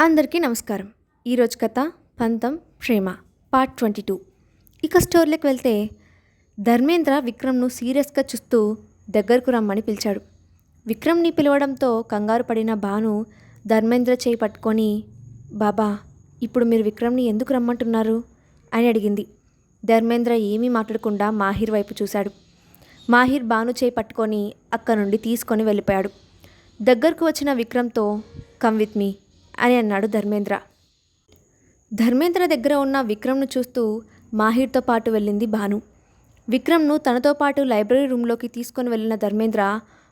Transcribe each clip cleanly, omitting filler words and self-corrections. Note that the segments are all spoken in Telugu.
అందరికీ నమస్కారం. ఈరోజు కథ పంతం ప్రేమ పార్ట్ 22. ఇక స్టోరీలోకి వెళ్తే ధర్మేంద్ర విక్రమ్ను సీరియస్గా చూస్తూ దగ్గరకు రమ్మని పిలిచాడు. విక్రమ్ని పిలవడంతో కంగారు పడిన భాను ధర్మేంద్ర చేయి పట్టుకొని, బాబా, ఇప్పుడు మీరు విక్రమ్ని ఎందుకు రమ్మంటున్నారు అని అడిగింది. ధర్మేంద్ర ఏమీ మాట్లాడకుండా మాహిర్ వైపు చూశాడు. మాహిర్ భాను చేయి పట్టుకొని అక్కడి నుండి తీసుకొని వెళ్ళిపోయాడు. దగ్గరకు వచ్చిన విక్రమ్తో, కమ్ విత్ మీ అని అన్నాడు ధర్మేంద్ర. ధర్మేంద్ర దగ్గర ఉన్న విక్రమ్ను చూస్తూ మాహిర్తో పాటు వెళ్ళింది భాను. విక్రమ్ను తనతో పాటు లైబ్రరీ రూమ్లోకి తీసుకొని వెళ్ళిన ధర్మేంద్ర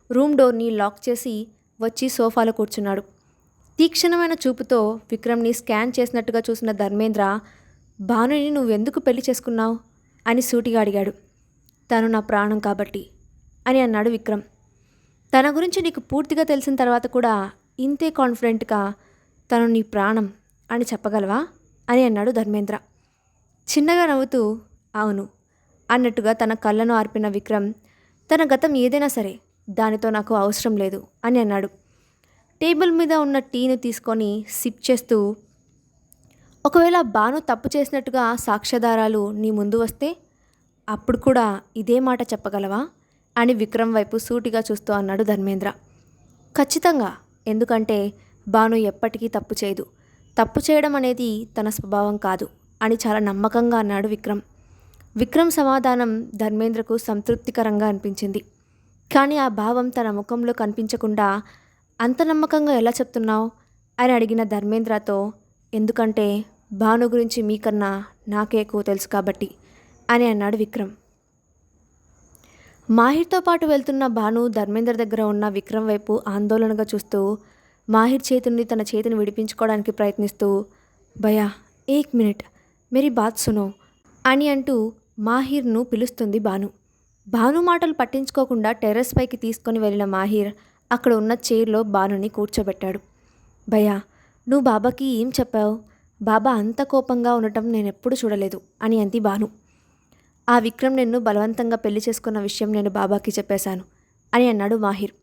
రూమ్ డోర్ని లాక్ చేసి వచ్చి సోఫాలో కూర్చున్నాడు. తీక్షణమైన చూపుతో విక్రమ్ని స్కాన్ చేసినట్టుగా చూసిన ధర్మేంద్ర, భానుని నువ్వెందుకు పెళ్లి చేసుకున్నావు అని సూటిగా అడిగాడు. తను నా ప్రాణం కాబట్టి అని అన్నాడు విక్రమ్. తన గురించి నీకు పూర్తిగా తెలిసిన తర్వాత కూడా ఇంతే కాన్ఫిడెంట్గా తను నీ ప్రాణం అని చెప్పగలవా అని అన్నాడు ధర్మేంద్ర. చిన్నగా నవ్వుతూ అవును అన్నట్టుగా తన కళ్ళను ఆర్పిన విక్రమ్, తన గతం ఏదైనా సరే దానితో నాకు అవసరం లేదు అని అన్నాడు. టేబుల్ మీద ఉన్న టీని తీసుకొని సిప్ చేస్తూ, ఒకవేళ భాను తప్పు చేసినట్టుగా సాక్ష్యాధారాలు నీ ముందు వస్తే అప్పుడు కూడా ఇదే మాట చెప్పగలవా అని విక్రమ్ వైపు సూటిగా చూస్తూ అన్నాడు ధర్మేంద్ర. ఖచ్చితంగా, ఎందుకంటే భాను ఎప్పటికీ తప్పు చేయదు. తప్పు చేయడం అనేది తన స్వభావం కాదు అని చాలా నమ్మకంగా అన్నాడు విక్రమ్. విక్రమ్ సమాధానం ధర్మేంద్రకు సంతృప్తికరంగా అనిపించింది. కానీ ఆ భావం తన ముఖంలో కనిపించకుండా అంత నమ్మకంగా ఎలా చెప్తున్నావు అని అడిగిన ధర్మేంద్రతో, ఎందుకంటే భాను గురించి మీకన్నా నాకే ఎక్కువ తెలుసు కాబట్టి అని అన్నాడు విక్రమ్. మాహిర్తో పాటు వెళ్తున్న భాను ధర్మేంద్ర దగ్గర ఉన్న విక్రమ్ వైపు ఆందోళనగా చూస్తూ మాహిర్ చేతి నుండి తన చేతిని విడిపించుకోవడానికి ప్రయత్నిస్తూ, భయా ఏక్ మినిట్ మేరీ బాత్ సునో అని అంటూ మాహిర్ను పిలుస్తుంది భాను. భాను మాటలు పట్టించుకోకుండా టెర్రస్ పైకి తీసుకొని వెళ్ళిన మాహిర్ అక్కడ ఉన్న చైర్లో భానుని కూర్చోబెట్టాడు. భయా, నువ్వు బాబాకి ఏం చెప్పావు? బాబా అంత కోపంగా ఉండటం నేనెప్పుడు చూడలేదు అని అంది భాను. ఆ విక్రమ్ నిన్ను బలవంతంగా పెళ్లి చేసుకున్న విషయం నేను బాబాకి చెప్పేశాను అని అన్నాడు మాహిర్.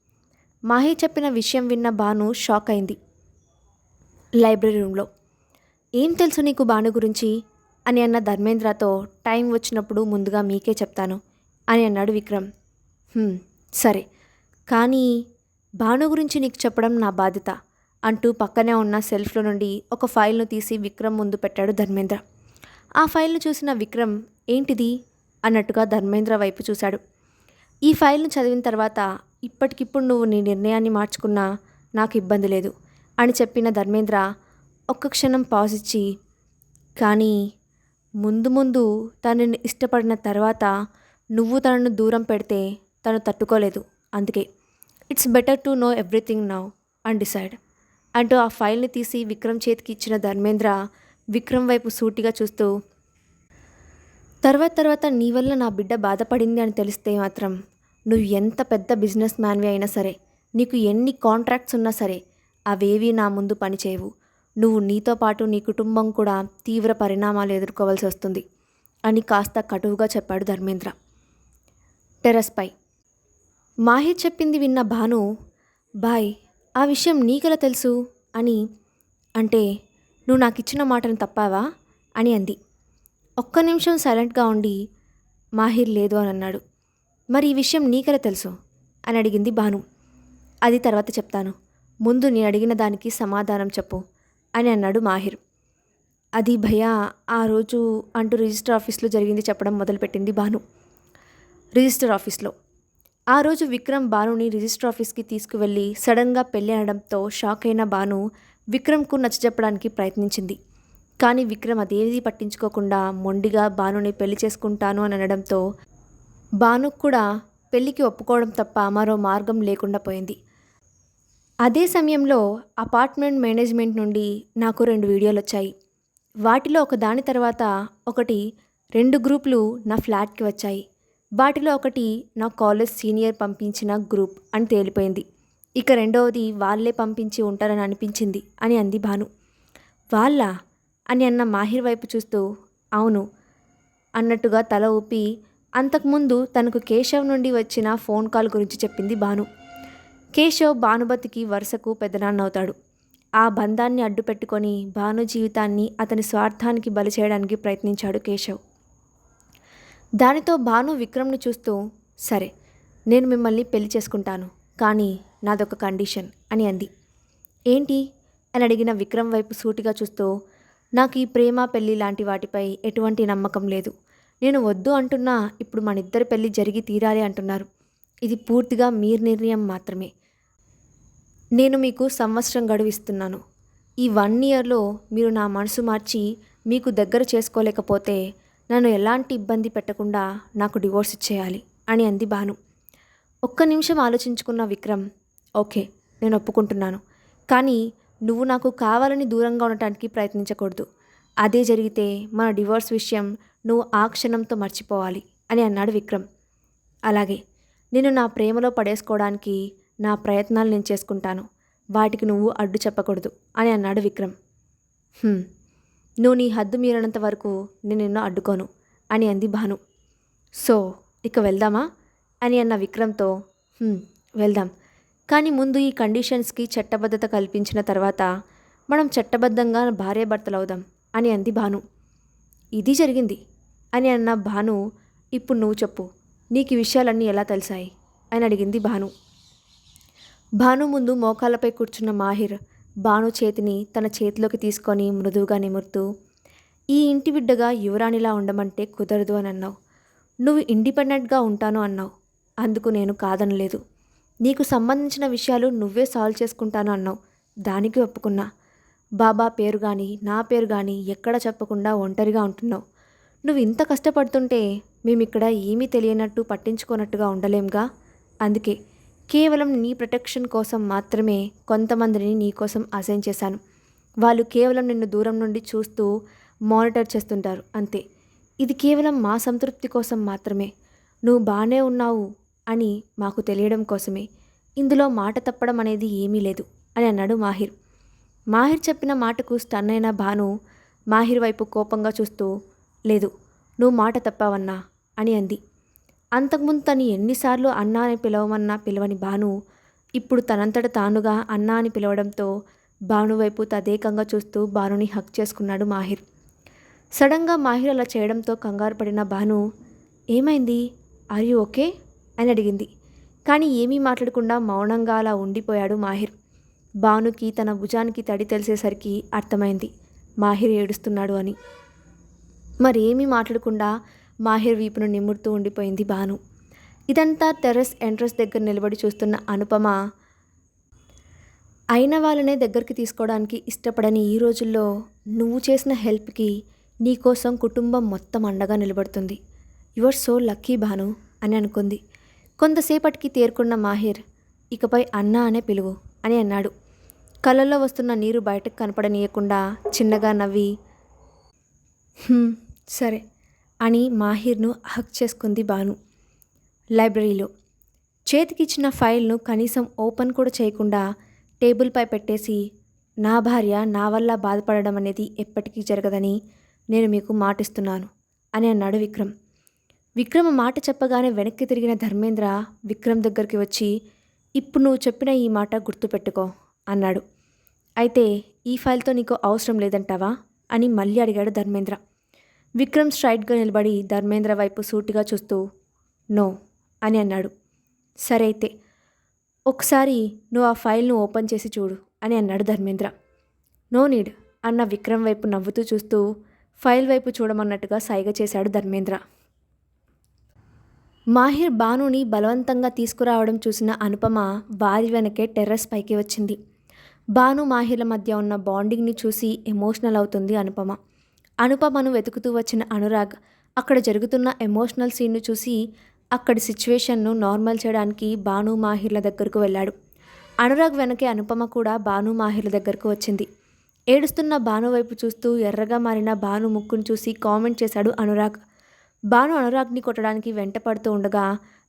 మాహిర్ చెప్పిన విషయం విన్న భాను షాక్ అయింది. లైబ్రరీ రూమ్లో, ఏం తెలుసు నీకు భాను గురించి అని అన్న ధర్మేంద్రతో, టైం వచ్చినప్పుడు ముందుగా మీకే చెప్తాను అని అన్నాడు విక్రమ్. సరే, కానీ భాను గురించి నీకు చెప్పడం నా బాధ్యత అంటూ పక్కనే ఉన్న సెల్ఫ్లో నుండి ఒక ఫైల్ను తీసి విక్రమ్ ముందు పెట్టాడు ధర్మేంద్ర. ఆ ఫైల్ను చూసిన విక్రమ్, ఏంటిది అన్నట్టుగా ధర్మేంద్ర వైపు చూశాడు. ఈ ఫైల్ను చదివిన తర్వాత ఇప్పటికిప్పుడు నువ్వు నీ నిర్ణయాన్ని మార్చుకున్నా నాకు ఇబ్బంది లేదు అని చెప్పిన ధర్మేంద్ర ఒక్క క్షణం పాజ్ ఇచ్చి, కానీ ముందు ముందు తనని ఇష్టపడిన తర్వాత నువ్వు తనను దూరం పెడితే తను తట్టుకోలేదు, అందుకే it's better to know everything now and decide అంటూ ఆ ఫైల్ని తీసి విక్రమ్ చేతికి ఇచ్చిన ధర్మేంద్ర విక్రమ్ వైపు సూటిగా చూస్తూ, తర్వాత నీ వల్ల నా బిడ్డ బాధపడింది అని తెలిస్తే మాత్రం నువ్వు ఎంత పెద్ద బిజినెస్ మ్యాన్వి అయినా సరే, నీకు ఎన్ని కాంట్రాక్ట్స్ ఉన్నా సరే అవేవి నా ముందు పనిచేయవు. నువ్వు నీతో పాటు నీ కుటుంబం కూడా తీవ్ర పరిణామాలు ఎదుర్కోవాల్సి వస్తుంది అని కాస్త కటువుగా చెప్పాడు ధర్మేంద్ర. టెర్రస్పై మాహిర్ చెప్పింది విన్న భాను, బాయ్, ఆ విషయం నీకెలా తెలుసు అని అంటే, నువ్వు నాకు ఇచ్చిన మాటను తప్పావా అని అంది. ఒక్క నిమిషం సైలెంట్గా ఉండి మాహిర్ లేదు అని అన్నాడు. మరి ఈ విషయం నీకెలా తెలుసు అని అడిగింది భాను. అది తర్వాత చెప్తాను, ముందు నేను అడిగిన దానికి సమాధానం చెప్పు అని అన్నాడు మాహిర్. అది భయ్యా, ఆ రోజు అంటూ రిజిస్టర్ ఆఫీస్లో జరిగింది చెప్పడం మొదలుపెట్టింది భాను. రిజిస్టర్ ఆఫీస్లో ఆ రోజు విక్రమ్ భానుని రిజిస్టర్ ఆఫీస్కి తీసుకువెళ్ళి సడన్గా పెళ్ళి అనడంతో షాక్ అయిన భాను విక్రమ్కు నచ్చజెప్పడానికి ప్రయత్నించింది. కానీ విక్రమ్ అదేది పట్టించుకోకుండా మొండిగా భానుని పెళ్లి చేసుకుంటాను అని అనడంతో భానుకు కూడా పెళ్లికి ఒప్పుకోవడం తప్ప మరో మార్గం లేకుండా పోయింది. అదే సమయంలో అపార్ట్మెంట్ మేనేజ్మెంట్ నుండి నాకు 2 వీడియోలు వచ్చాయి. వాటిలో ఒక దాని తర్వాత ఒకటి 2 గ్రూపులు నా ఫ్లాట్కి వచ్చాయి. వాటిలో ఒకటి నా కాలేజ్ సీనియర్ పంపించిన గ్రూప్ అని తేలిపోయింది. ఇక రెండవది వాళ్ళే పంపించి ఉంటారని అనిపించింది అని అంది భాను. వాళ్ళ అని అన్న మాహిర్ వైపు చూస్తూ, అవును అన్నట్టుగా తల ఊపి అంతకుముందు తనకు కేశవ్ నుండి వచ్చిన ఫోన్ కాల్ గురించి చెప్పింది భాను. కేశవ్ భానుమతికి వరుసకు పెదనాన్న అవుతాడు. ఆ బంధాన్ని అడ్డుపెట్టుకొని భాను జీవితాన్ని అతని స్వార్థానికి బలి చేయడానికి ప్రయత్నించాడు కేశవ్. దానితో భాను విక్రమ్ని చూస్తూ, సరే నేను మిమ్మల్ని పెళ్లి చేసుకుంటాను, కానీ నాదొక కండిషన్ అని అంది. ఏంటి అని అడిగిన విక్రమ్ వైపు సూటిగా చూస్తూ, నాకు ఈ ప్రేమ పెళ్ళి లాంటి వాటిపై ఎటువంటి నమ్మకం లేదు. నేను వద్దు అంటున్నా ఇప్పుడు మనిద్దరి పెళ్ళి జరిగి తీరాలి అంటున్నారు. ఇది పూర్తిగా మీ నిర్ణయం మాత్రమే. నేను మీకు సంవత్సరం గడువు ఇస్తున్నాను. ఈ 1 ఇయర్లో మీరు నా మనసు మార్చి మీకు దగ్గర చేసుకోలేకపోతే నన్ను ఎలాంటి ఇబ్బంది పెట్టకుండా నాకు డివోర్స్ ఇచ్చేయాలి అని అంది భాను. ఒక్క నిమిషం ఆలోచించుకున్న విక్రమ్, ఓకే నేను ఒప్పుకుంటున్నాను, కానీ నువ్వు నాకు కావాలని దూరంగా ఉండటానికి ప్రయత్నించకూడదు. అదే జరిగితే మన డివోర్స్ విషయం నువ్వు ఆ క్షణంతో మర్చిపోవాలి అని అన్నాడు విక్రమ్. అలాగే నేను నా ప్రేమలో పడేసుకోవడానికి నా ప్రయత్నాలు నేను చేసుకుంటాను, వాటికి నువ్వు అడ్డు చెప్పకూడదు అని అన్నాడు విక్రమ్. నువ్వు నీ హద్దు మీరినంత వరకు నేను నిన్ను అడ్డుకోను అని అంది భాను. సో ఇక వెళ్దామా అని అన్న విక్రమ్తో, వెళ్దాం, కానీ ముందు ఈ కండిషన్స్కి చట్టబద్ధత కల్పించిన తర్వాత మనం చట్టబద్ధంగా భార్యాభర్తలు అవుదాం అని అంది భాను. ఇది జరిగింది అని అన్న భాను, ఇప్పుడు నువ్వు చెప్పు, నీకు ఈ విషయాలన్నీ ఎలా తెలిసాయి అని అడిగింది భాను. భాను ముందు మోకాళ్ళపై కూర్చున్న మాహిర్ భాను చేతిని తన చేతిలోకి తీసుకొని మృదువుగా నిమురుతూ, ఈ ఇంటి బిడ్డగా యువరాణిలా ఉండమంటే కుదరదు అని అన్నావు. నువ్వు ఇండిపెండెంట్గా ఉంటాను అన్నావు, అందుకు నేను కాదనలేదు. నీకు సంబంధించిన విషయాలు నువ్వే సాల్వ్ చేసుకుంటాను అన్నావు, దానికి ఒప్పుకున్నా. బాబా పేరు కానీ నా పేరు కానీ ఎక్కడ చెప్పకుండా ఒంటరిగా ఉంటున్నావు. నువ్వు ఇంత కష్టపడుతుంటే మేమిక్కడ ఏమీ తెలియనట్టు పట్టించుకోనట్టుగా ఉండలేంగా. అందుకే కేవలం నీ ప్రొటెక్షన్ కోసం మాత్రమే కొంతమందిని నీ కోసం అసైన్ చేశాను. వాళ్ళు కేవలం నిన్ను దూరం నుండి చూస్తూ మానిటర్ చేస్తుంటారు అంతే. ఇది కేవలం మా సంతృప్తి కోసం మాత్రమే. నువ్వు బాగానే ఉన్నావు అని మాకు తెలియడం కోసమే. ఇందులో మాట తప్పడం అనేది ఏమీ లేదు అని అన్నాడు మాహిర్. మాహిర్ చెప్పిన మాటకు స్టన్ అయిన భాను మాహిర్ వైపు కోపంగా చూస్తూ, లేదు నువ్వు మాట తప్పావన్నా అని అంది. అంతకుముందు తను ఎన్నిసార్లు అన్నా అని పిలవమన్నా పిలవని భాను ఇప్పుడు తనంతట తానుగా అన్నా అని పిలవడంతో భాను వైపు తదేకంగా చూస్తూ భానుని హక్ చేసుకున్నాడు మాహిర్. సడన్గా మాహిర్ అలా చేయడంతో కంగారు పడిన భాను, ఏమైంది, ఆర్ యూ ఓకే అని అడిగింది. కానీ ఏమీ మాట్లాడకుండా మౌనంగా అలా ఉండిపోయాడు మాహిర్. భానుకి తన భుజానికి తడి తెలిసేసరికి అర్థమైంది మాహిర్ ఏడుస్తున్నాడు అని. మరేమీ మాట్లాడకుండా మాహిర్ వీపును నిమురుతూ ఉండిపోయింది భాను. ఇదంతా టెర్రస్ ఎంట్రన్స్ దగ్గర నిలబడి చూస్తున్న అనుపమ, అయిన వాళ్ళనే దగ్గరికి తీసుకోవడానికి ఇష్టపడని ఈ రోజుల్లో నువ్వు చేసిన హెల్ప్కి నీకోసం కుటుంబం మొత్తం అండగా నిలబడుతుంది. You are so lucky Bhanu అని అనుకుంది. కొంతసేపటికి తేరుకున్న మాహిర్, ఇకపై అన్నా అనే పిలువు అని అన్నాడు. కళ్ళల్లో వస్తున్న నీరు బయటకు కనపడనీయకుండా చిన్నగా నవ్వి, సరే అని మాహిర్ను హక్ చేసుకుంది భాను. లైబ్రరీలో చేతికిచ్చిన ఫైల్ను కనీసం ఓపెన్ కూడా చేయకుండా టేబుల్పై పెట్టేసి, నా భార్య నా వల్ల బాధపడడం అనేది ఎప్పటికీ జరగదని నేను మీకు మాటిస్తున్నాను అని అన్నాడు విక్రమ్. విక్రమ్ మాట చెప్పగానే వెనక్కి తిరిగిన ధర్మేంద్ర విక్రమ్ దగ్గరికి వచ్చి, ఇప్పుడు నువ్వు చెప్పిన ఈ మాట గుర్తుపెట్టుకో అన్నాడు. అయితే ఈ ఫైల్తో నీకు అవసరం లేదంటావా అని మళ్ళీ అడిగాడు ధర్మేంద్ర. విక్రమ్ స్ట్రైట్గా నిలబడి ధర్మేంద్ర వైపు సూటిగా చూస్తూ, నో అని అన్నాడు. సరే అయితే ఒకసారి నువ్వు ఆ ఫైల్ను ఓపెన్ చేసి చూడు అని అన్నాడు ధర్మేంద్ర. నో నీడ్ అన్న విక్రమ్ వైపు నవ్వుతూ చూస్తూ ఫైల్ వైపు చూడమన్నట్టుగా సైగ చేశాడు ధర్మేంద్ర. మాహిర్ భానుని బలవంతంగా తీసుకురావడం చూసిన అనుపమ వారి వెనకే టెర్రస్ పైకి వచ్చింది. భాను మాహిర్ల మధ్య ఉన్న బాండింగ్ని చూసి ఎమోషనల్ అవుతుంది అనుపమ. అనుపమను వెతుకుతూ వచ్చిన అనురాగ్ అక్కడ జరుగుతున్న ఎమోషనల్ సీన్ను చూసి అక్కడి సిచ్యువేషన్ను నార్మల్ చేయడానికి భాను మాహిర్ల దగ్గరకు వెళ్ళాడు. అనురాగ్ వెనకే అనుపమ కూడా భాను మాహిర్ల దగ్గరకు వచ్చింది. ఏడుస్తున్న భాను వైపు చూస్తూ ఎర్రగా మారిన భాను ముక్కును చూసి కామెంట్ చేశాడు అనురాగ్. భాను అనురాగ్ని కొట్టడానికి వెంట పడుతూ ఉండగా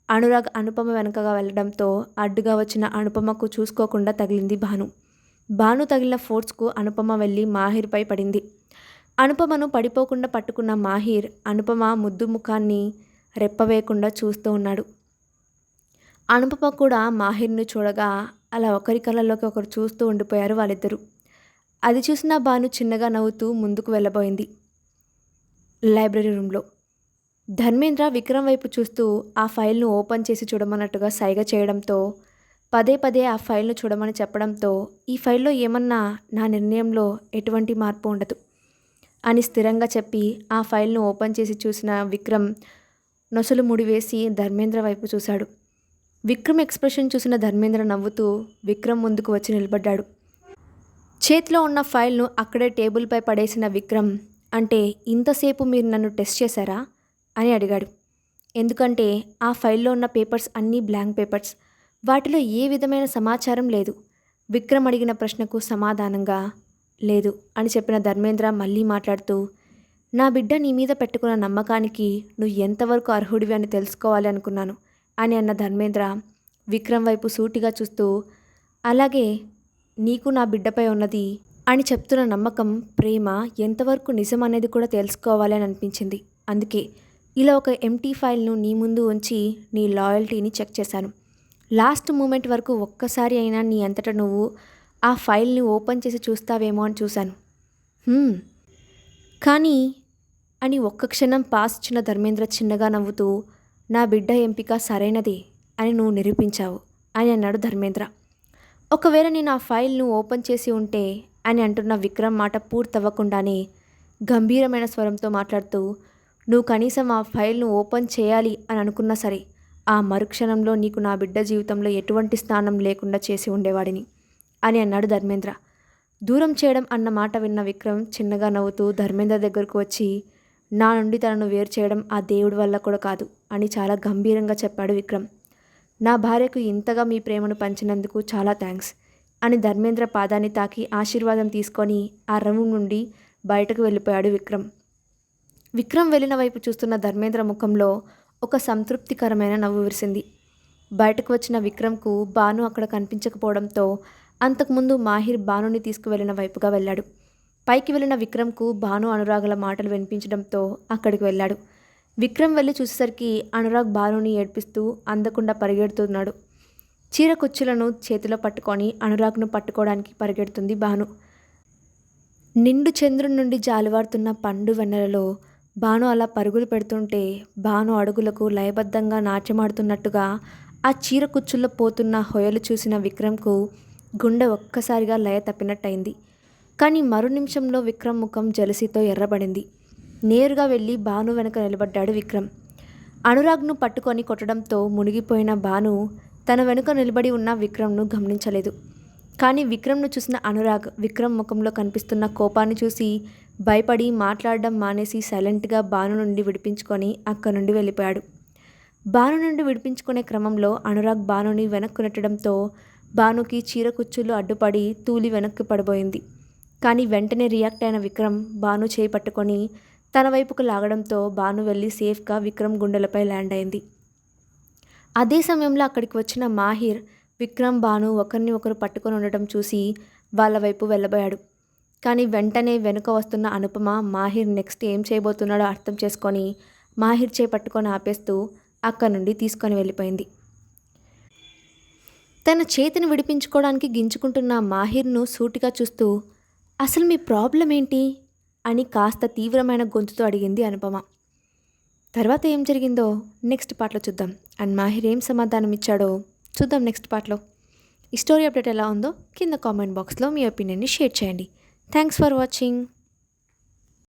అనురాగ్ అనుపమ వెనకగా వెళ్ళడంతో అడ్డుగా వచ్చిన అనుపమకు చూసుకోకుండా తగిలింది భాను. భాను తగిలిన ఫోర్స్కు అనుపమ వెళ్ళి మాహిర్పై పడింది. అనుపమను పడిపోకుండా పట్టుకున్న మాహిర్ అనుపమ ముద్దు ముఖాన్ని రెప్పవేయకుండా చూస్తూ ఉన్నాడు. అనుపమ కూడా మాహిర్ను చూడగా అలా ఒకరి కళ్ళలోకి ఒకరు చూస్తూ ఉండిపోయారు వాళ్ళిద్దరూ. అది చూసిన భాను చిన్నగా నవ్వుతూ ముందుకు వెళ్ళబోయింది. లైబ్రరీ రూమ్లో ధర్మేంద్ర విక్రమ్ వైపు చూస్తూ ఆ ఫైల్ను ఓపెన్ చేసి చూడమన్నట్టుగా సైగ చేయడంతో, పదే పదే ఆ ఫైల్ను చూడమని చెప్పడంతో, ఈ ఫైల్లో ఏమన్నా నా నిర్ణయంలో ఎటువంటి మార్పు ఉండదు అని స్థిరంగా చెప్పి ఆ ఫైల్ను ఓపెన్ చేసి చూసిన విక్రమ్ నొసలు ముడివేసి ధర్మేంద్ర వైపు చూశాడు. విక్రమ్ ఎక్స్ప్రెషన్ చూసిన ధర్మేంద్ర నవ్వుతూ విక్రమ్ ముందుకు వచ్చి నిలబడ్డాడు. చేతిలో ఉన్న ఫైల్ను అక్కడే టేబుల్పై పడేసిన విక్రమ్, అంటే ఇంతసేపు మీరు నన్ను టెస్ట్ చేశారా అని అడిగాడు. ఎందుకంటే ఆ ఫైల్లో ఉన్న పేపర్స్ అన్నీ బ్లాంక్ పేపర్స్, వాటిలో ఏ విధమైన సమాచారం లేదు. విక్రమ్ అడిగిన ప్రశ్నకు సమాధానంగా లేదు అని చెప్పిన ధర్మేంద్ర మళ్ళీ మాట్లాడుతూ, నా బిడ్డ నీ మీద పెట్టుకున్న నమ్మకానికి నువ్వు ఎంతవరకు అర్హుడివి అని తెలుసుకోవాలి అనుకున్నాను అని అన్న ధర్మేంద్ర విక్రమ్ వైపు సూటిగా చూస్తూ, అలాగే నీకు నా బిడ్డపై ఉన్నది అని చెప్తున్న నమ్మకం, ప్రేమ ఎంతవరకు నిజం అనేది కూడా తెలుసుకోవాలి అని అనిపించింది. అందుకే ఇలా ఒక ఎంటీ ఫైల్ను నీ ముందు ఉంచి నీ లాయల్టీని చెక్ చేశాను. లాస్ట్ మూమెంట్ వరకు ఒక్కసారి అయినా నీ అంతటా నువ్వు ఆ ఫైల్ని ఓపెన్ చేసి చూస్తావేమో అని చూశాను. కానీ అని ఒక్క క్షణం పాస్ ఇచ్చిన ధర్మేంద్ర చిన్నగా నవ్వుతూ, నా బిడ్డ ఎంపిక సరైనదే అని నువ్వు నిరూపించావు అని అన్నాడు ధర్మేంద్ర. ఒకవేళ నేను ఆ ఫైల్ను ఓపెన్ చేసి ఉంటే అని అంటున్న విక్రమ్ మాట పూర్తవ్వకుండానే గంభీరమైన స్వరంతో మాట్లాడుతూ, నువ్వు కనీసం ఆ ఫైల్ను ఓపెన్ చేయాలి అని అనుకున్నా సరే, ఆ మరుక్షణంలో నీకు నా బిడ్డ జీవితంలో ఎటువంటి స్థానం లేకుండా చేసి ఉండేవాడిని అని అన్నాడు ధర్మేంద్ర. దూరం చేయడం అన్న మాట విన్న విక్రమ్ చిన్నగా నవ్వుతూ ధర్మేంద్ర దగ్గరకు వచ్చి, నా నుండి తనను వేరు చేయడం ఆ దేవుడి వల్ల కూడా కాదు అని చాలా గంభీరంగా చెప్పాడు విక్రమ్. నా భార్యకు ఇంతగా మీ ప్రేమను పంచినందుకు చాలా థ్యాంక్స్ అని ధర్మేంద్ర పాదాన్ని తాకి ఆశీర్వాదం తీసుకొని ఆ రూమ్ నుండి బయటకు వెళ్ళిపోయాడు విక్రమ్. విక్రమ్ వెళ్ళిన వైపు చూస్తున్న ధర్మేంద్ర ముఖంలో ఒక సంతృప్తికరమైన నవ్వు విరిసింది. బయటకు వచ్చిన విక్రమ్కు భాను అక్కడ కనిపించకపోవడంతో అంతకుముందు మాహిర్ భానుని తీసుకువెళ్ళిన వైపుగా వెళ్ళాడు. పైకి వెళ్ళిన విక్రమ్కు భాను అనురాగుల మాటలు వినిపించడంతో అక్కడికి వెళ్ళాడు. విక్రమ్ వెళ్ళి చూసేసరికి అనురాగ్ భానుని ఏడ్పిస్తూ అందకుండా పరిగెడుతున్నాడు. చీర కుచ్చులను చేతిలో పట్టుకొని అనురాగ్ను పట్టుకోవడానికి పరిగెడుతుంది భాను. నిండు చంద్రుని నుండి జాలువారుతున్న పండు వెన్నెలలో భాను అలా పరుగులు పెడుతుంటే భాను అడుగులకు లయబద్ధంగా నాట్యమాడుతున్నట్టుగా ఆ చీర కుచ్చుల్లో పోతున్న హొయలు చూసిన విక్రమ్కు గుండె ఒక్కసారిగా లయ తప్పినట్టయింది. కానీ మరో నిమిషంలో విక్రమ్ ముఖం జలసితో ఎర్రబడింది. నేరుగా వెళ్ళి భాను వెనుక నిలబడ్డాడు విక్రమ్. అనురాగ్ను పట్టుకొని కొట్టడంతో మునిగిపోయిన భాను తన వెనుక నిలబడి ఉన్న విక్రమ్ను గమనించలేదు. కానీ విక్రమ్ను చూసిన అనురాగ్ విక్రమ్ ముఖంలో కనిపిస్తున్న కోపాన్ని చూసి భయపడి మాట్లాడడం మానేసి సైలెంట్గా భాను నుండి విడిపించుకొని అక్కడి నుండి వెళ్ళిపోయాడు. భాను నుండి విడిపించుకునే క్రమంలో అనురాగ్ భానుని వెనక్కు నెట్టడంతో భానుకి చీర కుచ్చులు అడ్డుపడి తూలి వెనక్కి పడబోయింది. కానీ వెంటనే రియాక్ట్ అయిన విక్రమ్ భాను చేయి పట్టుకొని తన వైపుకు లాగడంతో భాను వెళ్ళి సేఫ్గా విక్రమ్ గుండెలపై ల్యాండ్ అయింది. అదే సమయంలో అక్కడికి వచ్చిన మాహిర్ విక్రమ్ భాను ఒకరిని ఒకరు పట్టుకొని ఉండటం చూసి వాళ్ళ వైపు వెళ్ళబోయాడు. కానీ వెంటనే వెనుక వస్తున్న అనుపమ మాహిర్ నెక్స్ట్ ఏం చేయబోతున్నాడో అర్థం చేసుకొని మాహిర్ చేయి పట్టుకొని ఆపేస్తూ అక్కడి నుండి తీసుకొని వెళ్ళిపోయింది. తన చేతిని విడిపించుకోవడానికి గింజుకుంటున్న మాహిర్ను సూటిగా చూస్తూ, అసలు మీ ప్రాబ్లం ఏంటి అని కాస్త తీవ్రమైన గొంతుతో అడిగింది అనుపమ. తర్వాత ఏం జరిగిందో నెక్స్ట్ పార్ట్లో చూద్దాం. అండ్ మాహిర్ ఏం సమాధానం ఇచ్చాడో చూద్దాం నెక్స్ట్ పార్ట్లో. ఈ స్టోరీ అప్డేట్ ఎలా ఉందో కింద కామెంట్ బాక్స్లో మీ ఒపీనియన్ని షేర్ చేయండి. Thanks for watching.